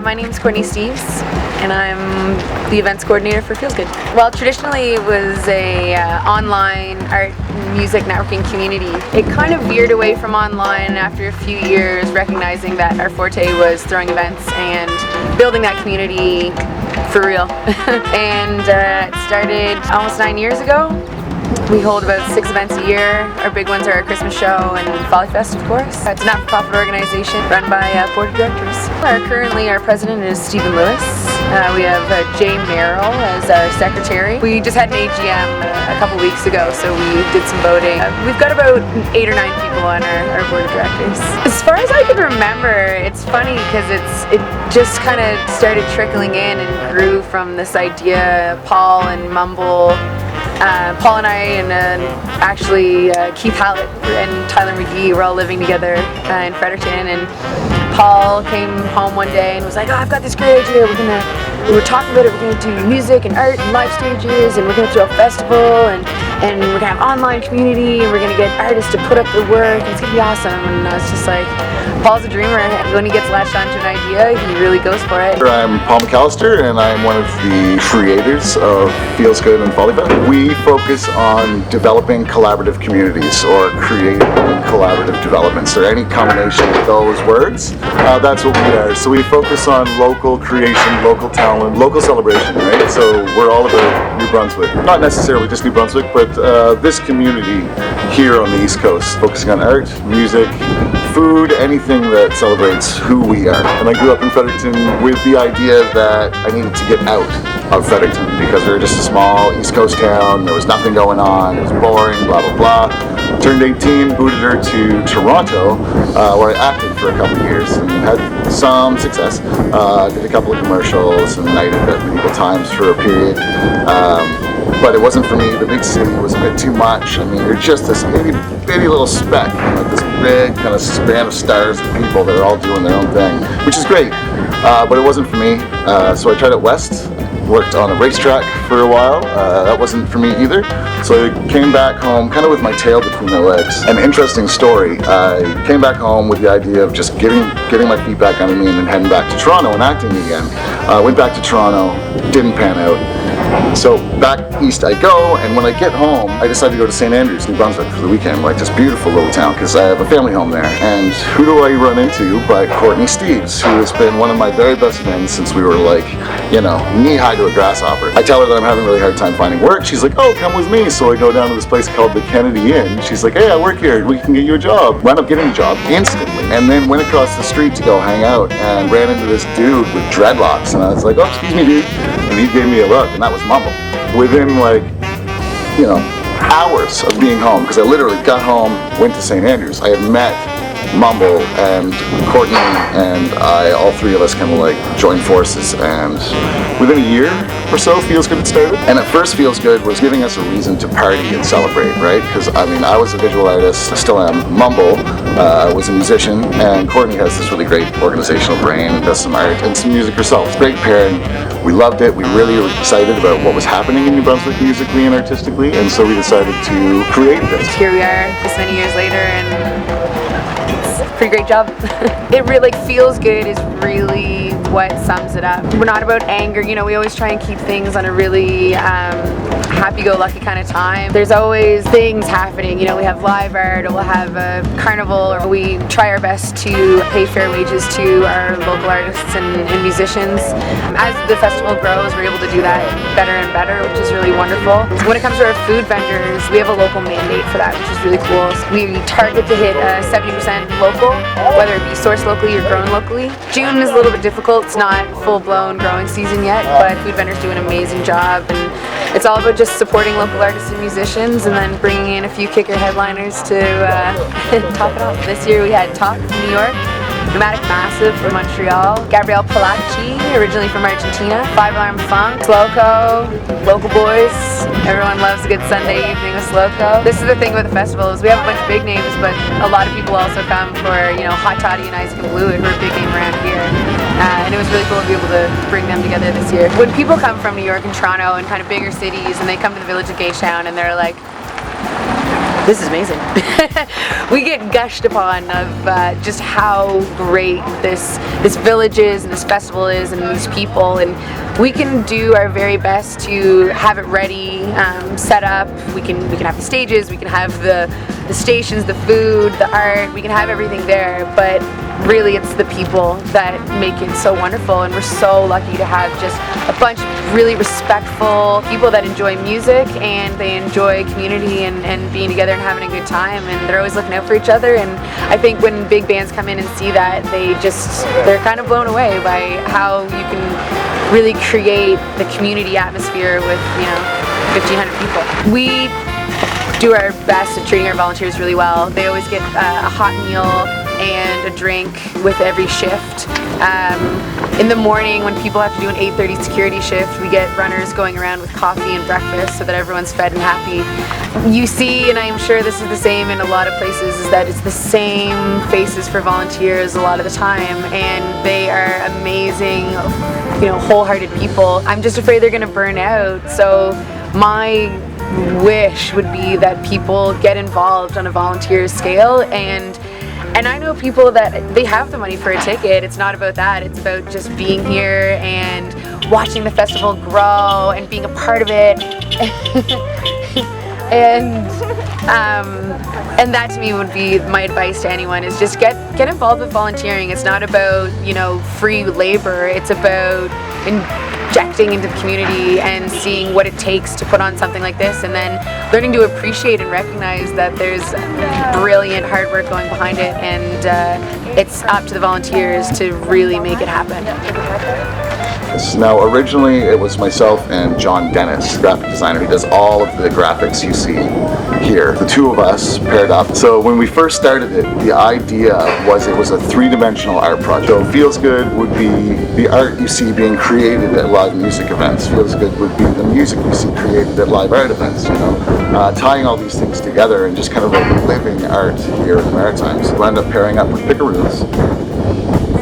My name is Courtney Steves, and I'm the events coordinator for Feels Good. Well, traditionally it was a online art and music networking community. It kind of veered away from online after a few years, recognizing that our forte was throwing events and building that community for real. And it started almost 9 years ago. We hold about 6 events a year. Our big ones are our Christmas show and Folly Fest, of course. It's a not-for-profit organization run by board of directors. Currently, our president is Stephen Lewis. We have Jay Merrill as our secretary. We just had an AGM a couple weeks ago, so we did some voting. We've got about 8 or 9 people on our board of directors. As far as I can remember, it's funny because it just kind of started trickling in and grew from this idea. Paul and Mumble. Paul and I and actually Keith Hallett and Tyler McGee were all living together in Fredericton, and Paul came home one day and was like, "Oh, I've got this great idea. We were talking about it. We're gonna do music and art and live stages, and we're gonna throw a festival, and we're gonna have online community, and we're gonna get artists to put up their work, and it's gonna be awesome." And I was just like, Paul's a dreamer. When he gets latched onto an idea, he really goes for it. I'm Paul McAllister, and I'm one of the creators of Feels Good and Folly Fest. We focus on developing collaborative communities or creating collaborative developments, or any combination of those words. That's what we are. So we focus on local creation, local talent, local celebration, right? So we're all about New Brunswick. Not necessarily just New Brunswick, but this community here on the East Coast, focusing on art, music, food, anything that celebrates who we are. And I grew up in Fredericton with the idea that I needed to get out of Fredericton because we were just a small East Coast town. There was nothing going on. It was boring, blah, blah, blah. Turned 18, booted her to Toronto, where I acted for a couple of years and had some success. Did a couple of commercials and nighted at medieval times for a period. But it wasn't for me. The big city was a bit too much. I mean, you're just this itty bitty little speck, like this big kind of span of stars of people that are all doing their own thing, which is great. But it wasn't for me. So I tried it west. Worked on a racetrack for a while. That wasn't for me either. So I came back home kind of with my tail between my legs. An interesting story. I came back home with the idea of just getting my feet back under me and then heading back to Toronto and acting again. Went back to Toronto, didn't pan out. So back east I go, and when I get home, I decide to go to St. Andrews, New Brunswick for the weekend, like this beautiful little town, because I have a family home there. And who do I run into but Courtney Steves, who has been one of my very best friends since we were like, knee-high to a grasshopper. I tell her that I'm having a really hard time finding work. She's like, "Oh, come with me." So I go down to this place called the Kennedy Inn. She's like, "Hey, I work here. We can get you a job." Wound up getting a job instantly. And then went across the street to go hang out and ran into this dude with dreadlocks. And I was like, "Oh, excuse me, dude." And he gave me a look, and that was Mumble. Within hours of being home, because I literally got home, went to St. Andrews. I had met Mumble and Courtney and I, all three of us kind of like joined forces, and within a year or so Feels Good had started. And at first Feels Good was giving us a reason to party and celebrate, right? Because I was a visual artist, I still am. Mumble was a musician, and Courtney has this really great organizational brain and does some art and some music herself. Great pairing. We loved it. We really were excited about what was happening in New Brunswick musically and artistically, and so we decided to create this. Here we are this many years later, and pretty great job. It really Feels Good is really what sums it up. We're not about anger, we always try and keep things on a really happy-go-lucky kind of time. There's always things happening, we have live art, or we'll have a carnival, or we try our best to pay fair wages to our local artists and musicians. As the festival grows, we're able to do that better and better, which is really wonderful. When it comes to our food vendors, we have a local mandate for that, which is really cool. We target to hit 70% local, whether it be sourced locally or grown locally. June is a little bit difficult. It's not full-blown growing season yet, but food vendors do an amazing job, and it's all about just supporting local artists and musicians, and then bringing in a few kicker headliners to top it off. This year we had Talk from New York, Pneumatic Massive from Montreal, Gabrielle Palacci, originally from Argentina, 5 Alarm Funk, Slowco, Local Boys. Everyone loves a good Sunday evening with Slowco. This is the thing with the festival, is we have a bunch of big names, but a lot of people also come for, Hot Toddy and Isaac and Blue, who are a big name around here. And it was really cool to be able to bring them together this year. When people come from New York and Toronto and kind of bigger cities, and they come to the Village of Gagetown, and they're like, this is amazing. We get gushed upon of just how great this village is and this festival is and these people, and we can do our very best to have it ready, set up. We can have the stages, we can have the stations, the food, the art, we can have everything there, but really it's the people that make it so wonderful, and we're so lucky to have just a bunch of really respectful people that enjoy music and they enjoy community and being together and having a good time, and they're always looking out for each other. And I think when big bands come in and see that, they're kind of blown away by how you can really create the community atmosphere with 1,500 people. We do our best at treating our volunteers really well. They always get a hot meal and a drink with every shift. In the morning, when people have to do an 8:30 security shift, we get runners going around with coffee and breakfast so that everyone's fed and happy. You see, and I'm sure this is the same in a lot of places, is that it's the same faces for volunteers a lot of the time, and they are amazing, wholehearted people. I'm just afraid they're going to burn out, so my wish would be that people get involved on a volunteer scale, and I know people that they have the money for a ticket. It's not about that. It's about just being here and watching the festival grow and being a part of it. and that to me would be my advice to anyone, is just get involved with volunteering. It's not about free labor. It's about injecting into the community and seeing what it takes to put on something like this, and then learning to appreciate and recognize that there's brilliant hard work going behind it, and it's up to the volunteers to really make it happen. Now, originally it was myself and John Dennis, graphic designer, who does all of the graphics you see here. The two of us paired up. So when we first started it, the idea was it was a three-dimensional art project. So Feels Good would be the art you see being created at live music events. Feels Good would be the music you see created at live art events, tying all these things together and just kind of like living art here in the Maritimes. We'll end up pairing up with Pickaroos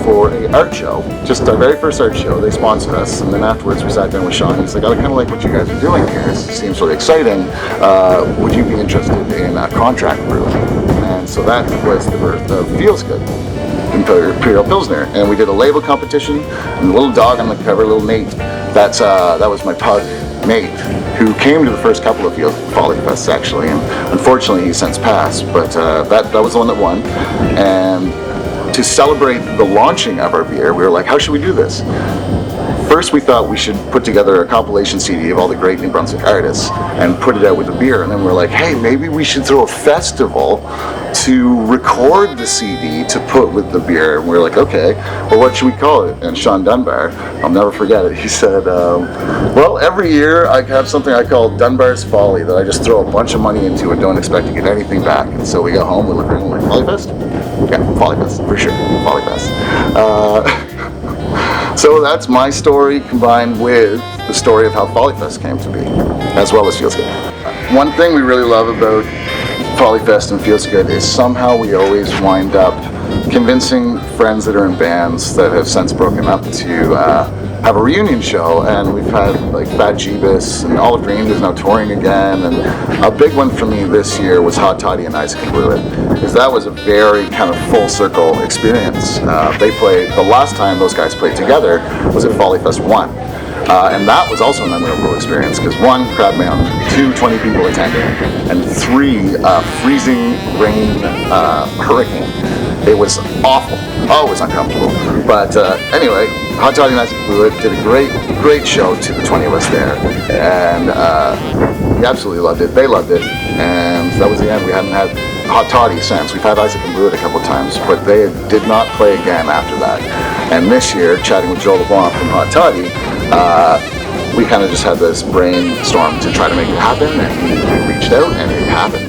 for a art show, just our very first art show. They sponsored us, and then afterwards we sat down with Sean. He's like, I kind of like what you guys are doing here. It seems really exciting. Would you be interested in a contract brewing? And so that was the birth of Feels Good, Imperial Pilsner. And we did a label competition, and the little dog on the cover, little Nate, that was my pug, Nate, who came to the first couple of Folly Fests actually, and unfortunately he's since passed, but that was the one that won. And to celebrate the launching of our beer, we were like, how should we do this? First, we thought we should put together a compilation CD of all the great New Brunswick artists and put it out with the beer. And then we were like, hey, maybe we should throw a festival to record the CD to put with the beer. And we were like, okay, well, what should we call it? And Sean Dunbar, I'll never forget it, he said, well, every year I have something I call Dunbar's Folly, that I just throw a bunch of money into and don't expect to get anything back. And so we got home, we looked around, we're like, Folly Fest? Yeah, Folly Fest, for sure, Folly Fest. So that's my story combined with the story of how Folly Fest came to be, as well as Feels Good. One thing we really love about Folly Fest and Feels Good is somehow we always wind up convincing friends that are in bands that have since broken up to have a reunion show, and we've had like Fat Jeebus and Olive Green is now touring again, and a big one for me this year was Hot Toddy and Isaac and Blewett, because that was a very kind of full circle experience. They played, the last time those guys played together was at Folly Fest 1. And that was also a memorable experience, because 1, crowd mound, 2, 20 people attending, and 3, freezing rain hurricane. It was awful, always uncomfortable. But anyway, Hot Toddy and Isaac Blewett did a great show to the 20 of us there, and we absolutely loved it. They loved it, and that was the end. We hadn't had Hot Toddy since. We've had Isaac and Blewett a couple times, but they did not play again after that. And this year, chatting with Joel LeBlanc from Hot Toddy, we kind of just had this brainstorm to try to make it happen, and we reached out and it happened.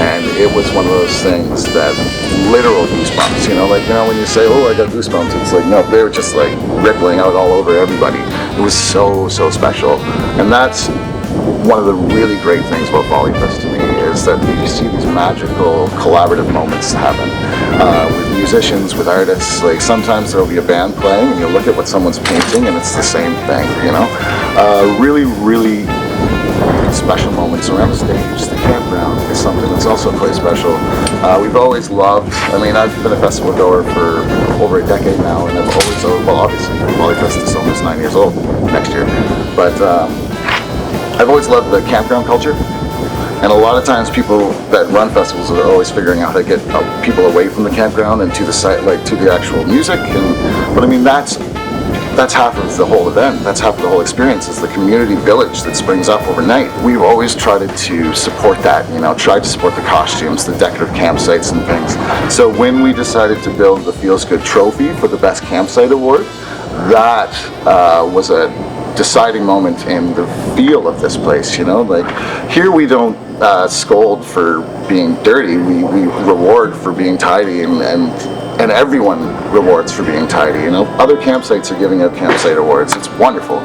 And it was one of those things that literal goosebumps, when you say, oh, I got goosebumps, it's like, no, they were just like rippling out all over everybody. It was so special. And that's one of the really great things about Folly Fest to me, is that you see these magical collaborative moments happen with musicians, with artists. Like sometimes there'll be a band playing and you'll look at what someone's painting and it's the same thing, really create special moments around the stage. The campground is something that's also quite special. We've always loved, I mean, I've been a festival goer for over a decade now, and I've always, well, obviously, Polyfest is almost 9 years old next year, but I've always loved the campground culture. And a lot of times people that run festivals are always figuring out how to get people away from the campground and to the site, like to the actual music. But I mean, that's half of the whole event. That's half of the whole experience, is the community village that springs up overnight. We've always tried to support that, you know, tried to support the costumes, the decorative campsites and things. So when we decided to build the Feels Good trophy for the Best Campsite Award, that was a deciding moment in the feel of this place, you know. Like, here we don't scold for being dirty, we reward for being tidy, and everyone rewards for being tidy, you know. Other campsites are giving out campsite awards. It's wonderful.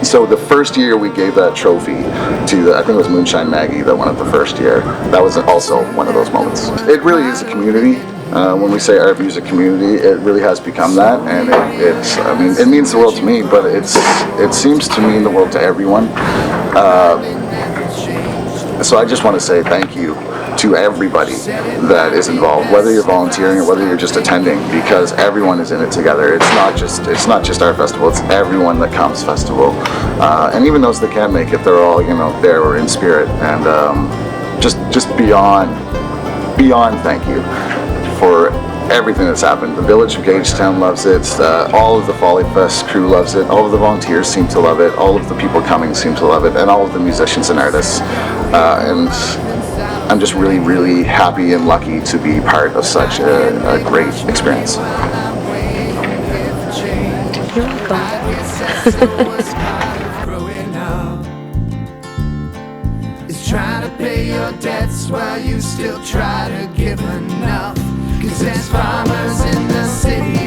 So the first year we gave that trophy to, I think it was Moonshine Maggie that won it the first year. That was also one of those moments. It really is a community. When we say art music community, it really has become that, and I mean, it means the world to me, but it seems to mean the world to everyone. So I just want to say thank you to everybody that is involved, whether you're volunteering or whether you're just attending, because everyone is in it together. It's not just our festival, it's everyone that comes festival, and even those that can't make it, they're all, you know, there or in spirit, and just beyond thank you for everything that's happened. The village of Gagetown loves it, all of the Folly Fest crew loves it, all of the volunteers seem to love it, all of the people coming seem to love it, and all of the musicians and artists, and I'm just really, really happy and lucky to be part of such a great experience. You're welcome. Trying to pay your debts while you still try to give enough. 'Cause there's farmers in the city